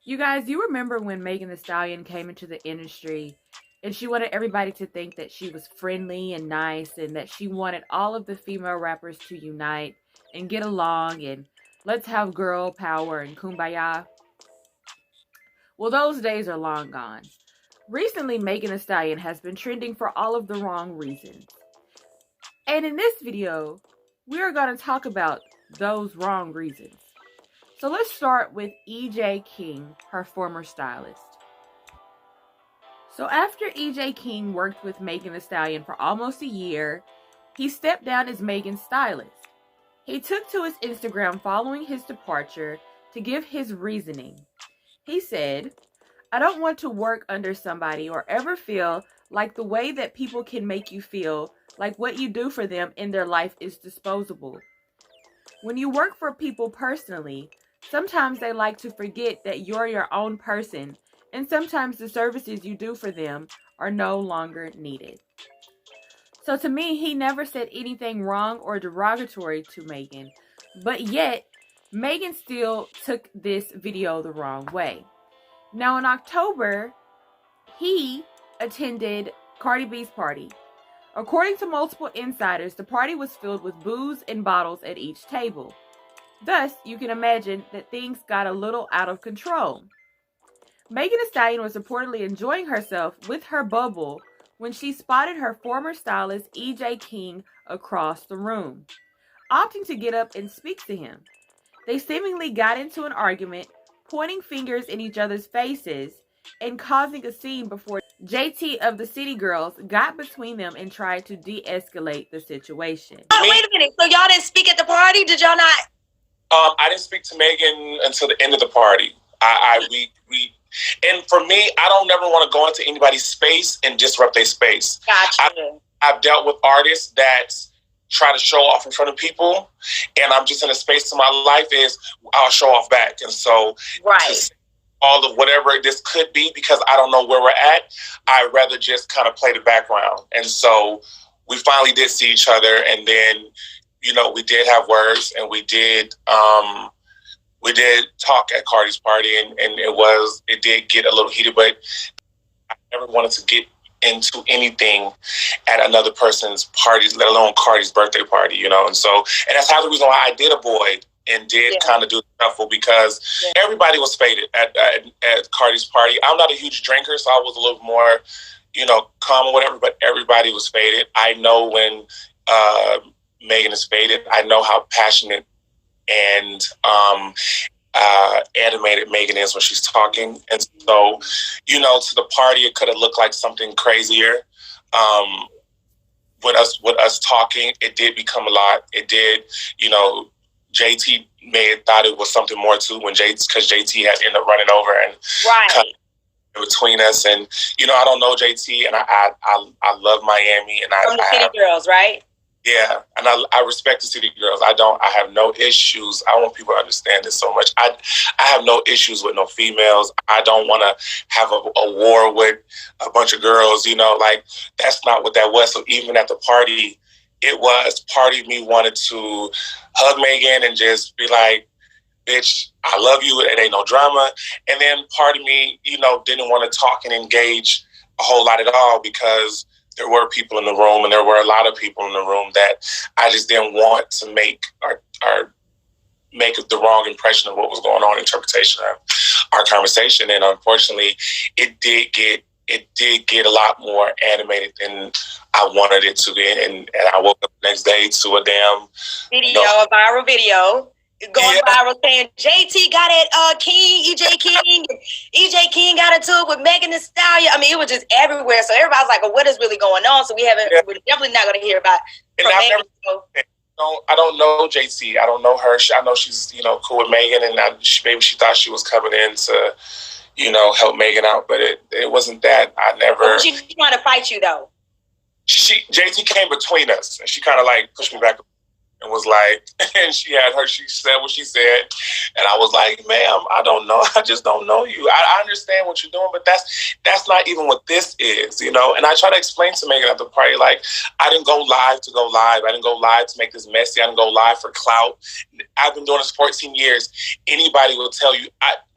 You guys, you remember when Megan Thee Stallion came into the industry and she wanted everybody to think that she was friendly and nice and that she wanted all of the female rappers to unite and get along and let's have girl power and kumbaya? Well, those days are long gone. Recently, Megan Thee Stallion has been trending for all of the wrong reasons. And in this video, we are going to talk about those wrong reasons. So let's start with E.J. King, her former stylist. So after E.J. King worked with Megan Thee Stallion for almost a year, he stepped down as Megan's stylist. He took to his Instagram following his departure to give his reasoning. He said, "I don't want to work under somebody or ever feel like the way that people can make you feel like what you do for them in their life is disposable. When you work for people personally, sometimes they like to forget that you're your own person, and sometimes the services you do for them are no longer needed." So to me, he never said anything wrong or derogatory to Megan, but yet Megan still took this video the wrong way. Now in October, he attended Cardi B's party. According to multiple insiders, the party was filled with booze and bottles at each table. Thus, you can imagine that things got a little out of control. Megan Thee Stallion was reportedly enjoying herself with her bubble when she spotted her former stylist E.J. King across the room, opting to get up and speak to him. They seemingly got into an argument, pointing fingers in each other's faces and causing a scene before JT of the City Girls got between them and tried to de-escalate the situation. Oh, wait a minute. So y'all didn't speak at the party? Did y'all not? I didn't speak to Megan until the end of the party. And for me, I don't never want to go into anybody's space and disrupt their space. Gotcha. I've dealt with artists that try to show off in front of people, and I'm just in a space in my life is I'll show off back. And so right. All of whatever this could be, because I don't know where we're at, I'd rather just kind of play the background. And so we finally did see each other, and then, you know, we did have words, and we did talk at Cardi's party, and it did get a little heated, but I never wanted to get into anything at another person's parties, let alone Cardi's birthday party, you know. And that's half the reason why I did avoid and did kind of do the shuffle, because everybody was faded at Cardi's party. I'm not a huge drinker, so I was a little more, you know, calm or whatever, but everybody was faded. I know when Megan is faded. I know how passionate and animated Megan is when she's talking. And so, you know, to the party, it could have looked like something crazier. With us talking, it did become a lot. It did, you know, JT may have thought it was something more too because JT had ended up running over and cut between us. And, you know, I don't know JT, and I love Miami. And From the City Girls, right? Yeah, and I respect the City Girls. I have no issues. I want people to understand this so much. I have no issues with no females. I don't want to have a war with a bunch of girls, you know, like that's not what that was. So even at the party, it was part of me wanted to hug Megan and just be like, bitch, I love you. It ain't no drama. And then part of me, you know, didn't want to talk and engage a whole lot at all, because there were people in the room, and there were a lot of people in the room that I just didn't want to make or make the wrong impression of what was going on, interpretation of our conversation. And unfortunately, it did get a lot more animated than I wanted it to be. And I woke up the next day to a damn video, a viral video. Going viral saying JT got at King, EJ King, EJ King got into it with Megan Thee Stallion. I mean, it was just everywhere. So everybody's like, well, what is really going on? So we're definitely not going to hear about it. I don't know JT. I don't know her. I know she's, you know, cool with Megan, and maybe she thought she was coming in to, you know, help Megan out, but it wasn't that. I never. Was she trying to fight you though? JT came between us, and she kind of like pushed me back and was like, and she said what she said. And I was like, ma'am, I don't know. I just don't know you. I understand what you're doing, but that's not even what this is, you know? And I try to explain to Megan at the party, like, I didn't go live to go live. I didn't go live to make this messy. I didn't go live for clout. I've been doing this 14 years. Anybody will tell you,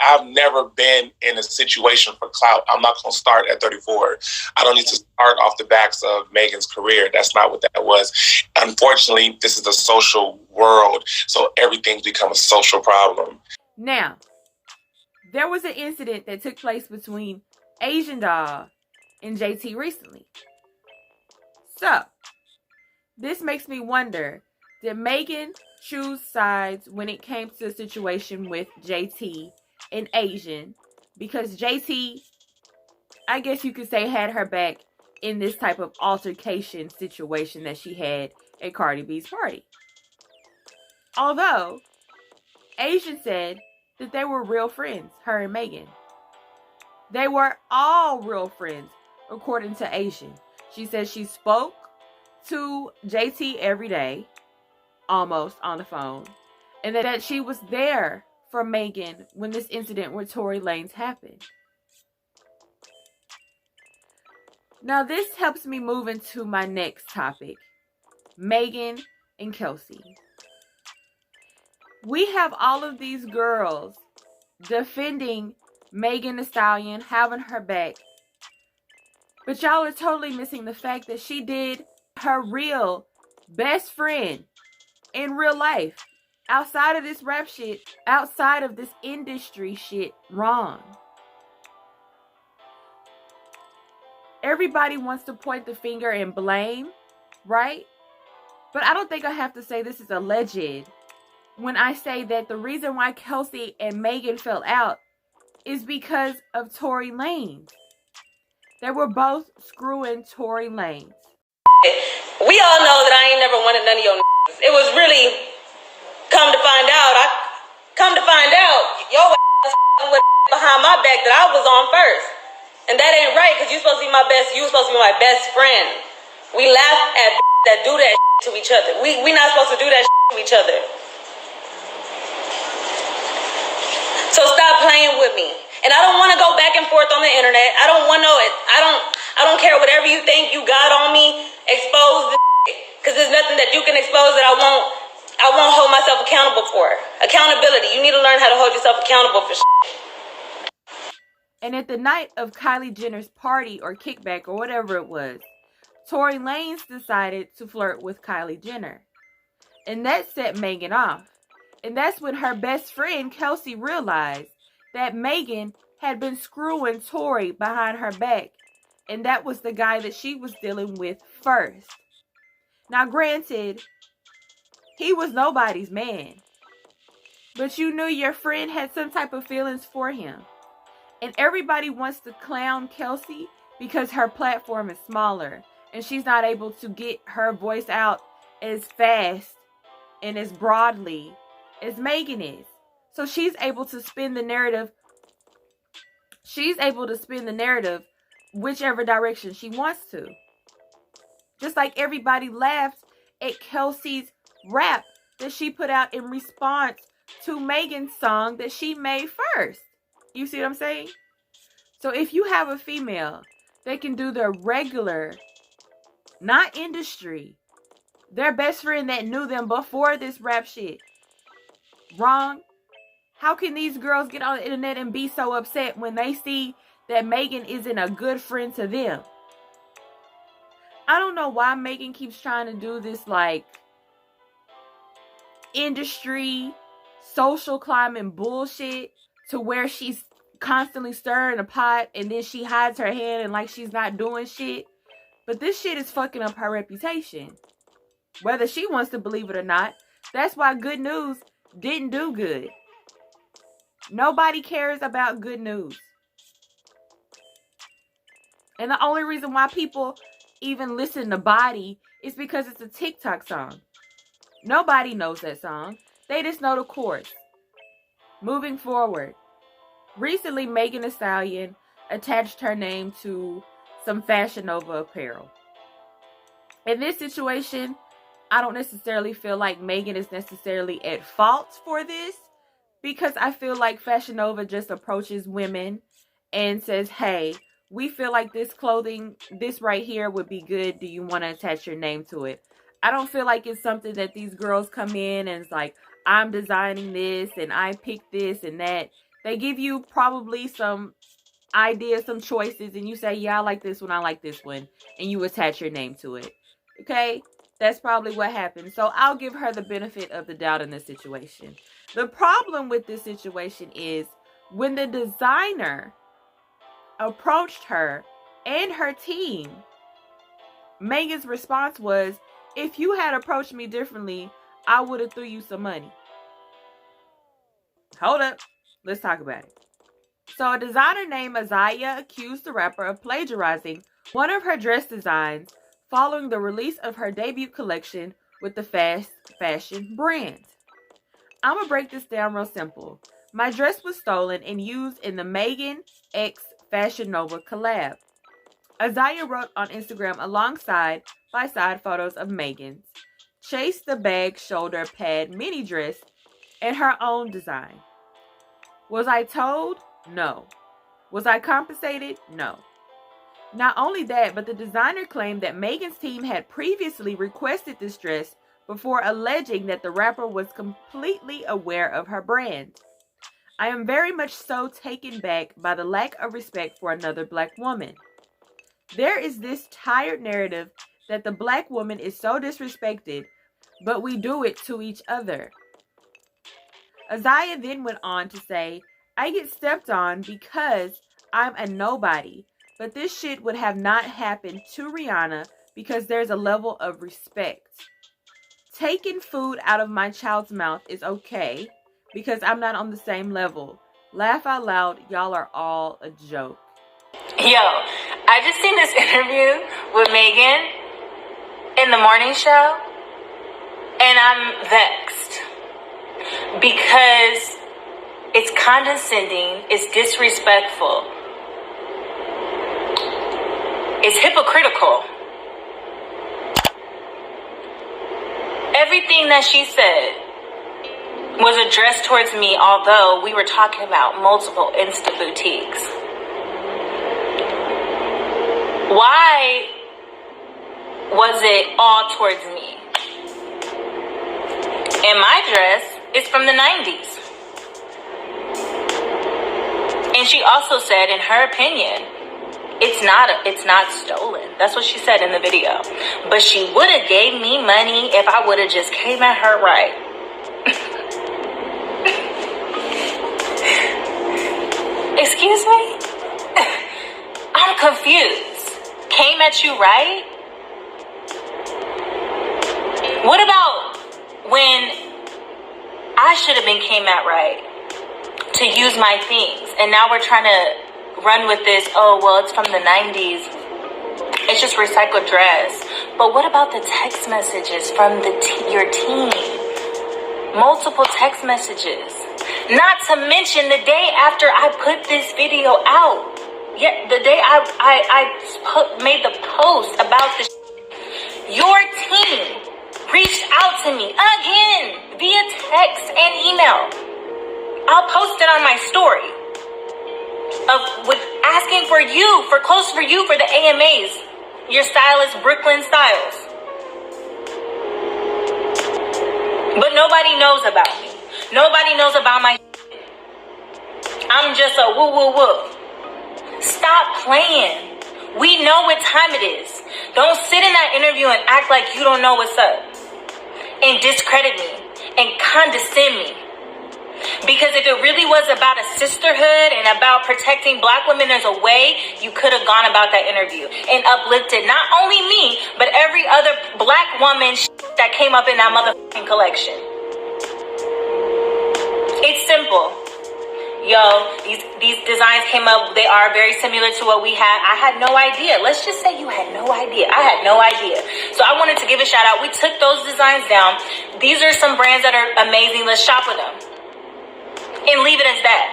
I've never been in a situation for clout. I'm not going to start at 34. I don't need to start off the backs of Megan's career. That's not what that was. Unfortunately, this is a social world, so everything's become a social problem. Now, there was an incident that took place between Asian Doll and JT recently. So, this makes me wonder, did Megan choose sides when it came to the situation with JT and Asian? Because JT, I guess you could say, had her back in this type of altercation situation that she had at Cardi B's party. Although, Asian said that they were real friends, her and Megan. They were all real friends, according to Asian. She said she spoke to JT every day, almost on the phone, and that she was there for Megan when this incident with Tory Lanez happened. Now this helps me move into my next topic, Megan and Kelsey. We have all of these girls defending Megan Thee Stallion, having her back, but y'all are totally missing the fact that she did her real best friend in real life, outside of this rap shit, outside of this industry shit, wrong. Everybody wants to point the finger and blame, right? But I don't think I have to say this is alleged when I say that the reason why Kelsey and Megan fell out is because of Tory Lanez. They were both screwing Tory Lanez. We all know that I ain't never wanted none of your niggas. It was really, come to find out, your ass with behind my back that I was on first. And that ain't right, because you supposed to be my best friend. We laugh at that do that to each other. We not supposed to do that to each other. So stop playing with me. And I don't want to go back and forth on the internet. I don't want to know it. I don't care whatever you think you got on me. Expose this, because there's nothing that you can expose that I won't hold myself accountable for. Accountability. You need to learn how to hold yourself accountable for shit. And at the night of Kylie Jenner's party or kickback or whatever it was, Tory Lanez decided to flirt with Kylie Jenner. And that set Megan off. And that's when her best friend Kelsey realized that Megan had been screwing Tory behind her back. And that was the guy that she was dealing with first. Now granted, he was nobody's man. But you knew your friend had some type of feelings for him. And everybody wants to clown Kelsey because her platform is smaller. And she's not able to get her voice out as fast and as broadly as Megan is. So she's able to spin the narrative. Whichever direction she wants to. Just like everybody laughed at Kelsey's rap that she put out in response to Megan's song that she made first. You see what I'm saying? So if you have a female that can do their regular, not industry, their best friend that knew them before this rap shit, wrong, how can these girls get on the internet and be so upset when they see that Megan isn't a good friend to them? I don't know why Megan keeps trying to do this like industry, social climbing bullshit to where she's constantly stirring a pot and then she hides her hand and like she's not doing shit. But this shit is fucking up her reputation. Whether she wants to believe it or not, that's why Good News didn't do good. Nobody cares about Good News. And the only reason why people even listen to Body is because it's a TikTok song. Nobody knows that song. They just know the chorus. Moving forward. Recently, Megan Thee Stallion attached her name to some Fashion Nova apparel. In this situation, I don't necessarily feel like Megan is necessarily at fault for this, because I feel like Fashion Nova just approaches women and says, hey, we feel like this clothing, this right here would be good. Do you want to attach your name to it? I don't feel like it's something that these girls come in and it's like, I'm designing this and I picked this and that. They give you probably some ideas, some choices, and you say, yeah, I like this one, I like this one, and you attach your name to it. Okay? That's probably what happened. So I'll give her the benefit of the doubt in this situation. The problem with this situation is when the designer approached her and her team, Megan's response was, if you had approached me differently, I would have threw you some money. Hold up. Let's talk about it. So a designer named Azaya accused the rapper of plagiarizing one of her dress designs following the release of her debut collection with the fast fashion brand. I'm going to break this down real simple. My dress was stolen and used in the Megan X Fashion Nova collab. Azaya wrote on Instagram alongside by-side photos of Megan's Chase the Bag shoulder pad mini dress and her own design. Was I told? No. Was I compensated? No. Not only that, but the designer claimed that Megan's team had previously requested this dress before alleging that the rapper was completely aware of her brand. I am very much so taken back by the lack of respect for another black woman. There is this tired narrative that the black woman is so disrespected, but we do it to each other. Azaya then went on to say, I get stepped on because I'm a nobody, but this shit would have not happened to Rihanna because there's a level of respect. Taking food out of my child's mouth is okay because I'm not on the same level. Laugh out loud, y'all are all a joke. Yo, I just seen this interview with Megan in the morning show, and I'm vexed because it's condescending, it's disrespectful, it's hypocritical. Everything that she said was addressed towards me, although we were talking about multiple Insta boutiques. Why was it all towards me? And my dress is from the 90s. And she also said, in her opinion, it's not stolen. That's what she said in the video. But she would have gave me money if I would have just came at her right. Excuse me? I'm confused. Came at you right? What about when I should have been came at right to use my things, and now we're trying to run with this, oh, well, it's from the 90s. It's just recycled dress. But what about the text messages from your team? Multiple text messages. Not to mention the day after I put this video out. Yeah, the day I made the post about this, your team reached out to me again via text and email. I'll post it on my story with asking for you, for the AMAs, your stylist Brooklyn Styles. But nobody knows about me. Nobody knows about my. I'm just a woo woo woo. Stop playing. We know what time it is. Don't sit in that interview and act like you don't know what's up. And discredit me. And condescend me. Because if it really was about a sisterhood and about protecting black women, there's a way you could have gone about that interview. And uplifted not only me, but every other black woman that came up in that motherfucking collection. It's simple. Yo, these designs came up. They are very similar to what we had. I had no idea. Let's just say you had no idea. I had no idea. So I wanted to give a shout out. We took those designs down. These are some brands that are amazing. Let's shop with them. And leave it as that.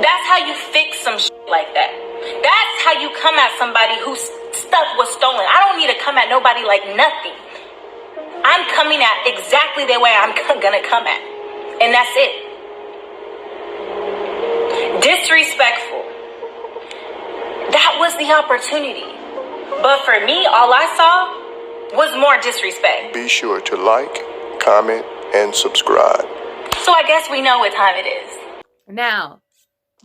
That's how you fix some shit like that. That's how you come at somebody whose stuff was stolen. I don't need to come at nobody like nothing. I'm coming at exactly the way I'm gonna come at. And that's it. Disrespectful. That was the opportunity. But for me, all I saw was more disrespect. Be sure to like, comment, and subscribe. So I guess we know what time it is. Now,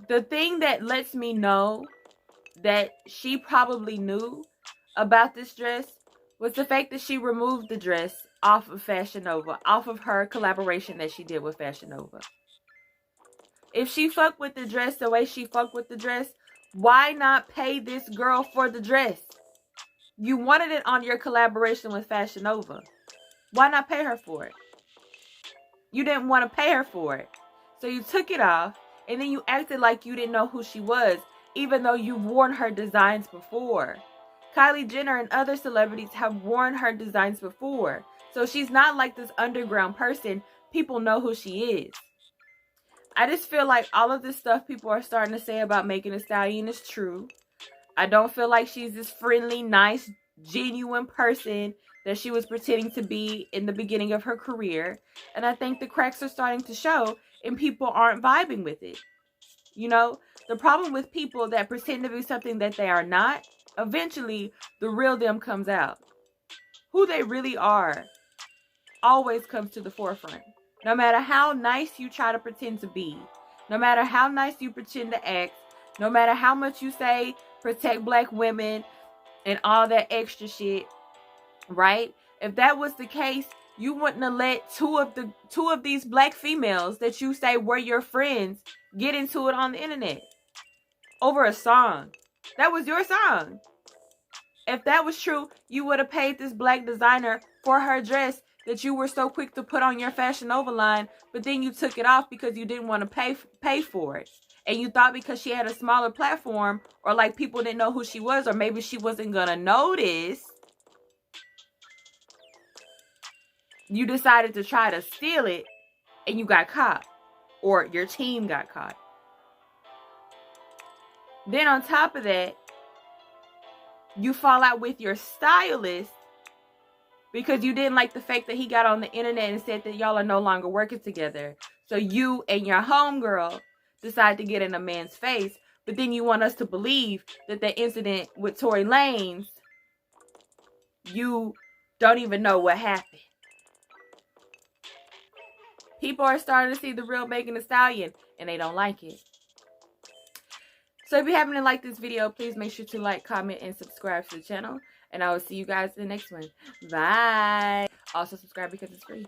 the thing that lets me know that she probably knew about this dress was the fact that she removed the dress off of Fashion Nova, off of her collaboration that she did with Fashion Nova. If she fucked with the dress the way she fucked with the dress, why not pay this girl for the dress? You wanted it on your collaboration with Fashion Nova. Why not pay her for it? You didn't want to pay her for it. So you took it off, and then you acted like you didn't know who she was, even though you've worn her designs before. Kylie Jenner and other celebrities have worn her designs before. So she's not like this underground person. People know who she is. I just feel like all of this stuff people are starting to say about Megan Thee Stallion is true. I don't feel like she's this friendly, nice, genuine person that she was pretending to be in the beginning of her career. And I think the cracks are starting to show and people aren't vibing with it. You know, the problem with people that pretend to be something that they are not, eventually the real them comes out. Who they really are always comes to the forefront. No matter how nice you try to pretend to be, no matter how nice you pretend to act, no matter how much you say protect black women and all that extra shit, right? If that was the case, you wouldn't have let two of these black females that you say were your friends get into it on the internet over a song. That was your song. If that was true, you would have paid this black designer for her dress that you were so quick to put on your Fashion Nova line, but then you took it off because you didn't want to pay for it. And you thought because she had a smaller platform, or like people didn't know who she was, or maybe she wasn't gonna notice, you decided to try to steal it and you got caught. Or your team got caught. Then on top of that, you fall out with your stylist because you didn't like the fact that he got on the internet and said that y'all are no longer working together. So you and your homegirl decide to get in a man's face, but then you want us to believe that the incident with Tory Lanez, you don't even know what happened. People are starting to see the real Megan Thee Stallion, and they don't like it. So if you happen to like this video, please make sure to like, comment, and subscribe to the channel. And I will see you guys in the next one. Bye. Also subscribe because it's free.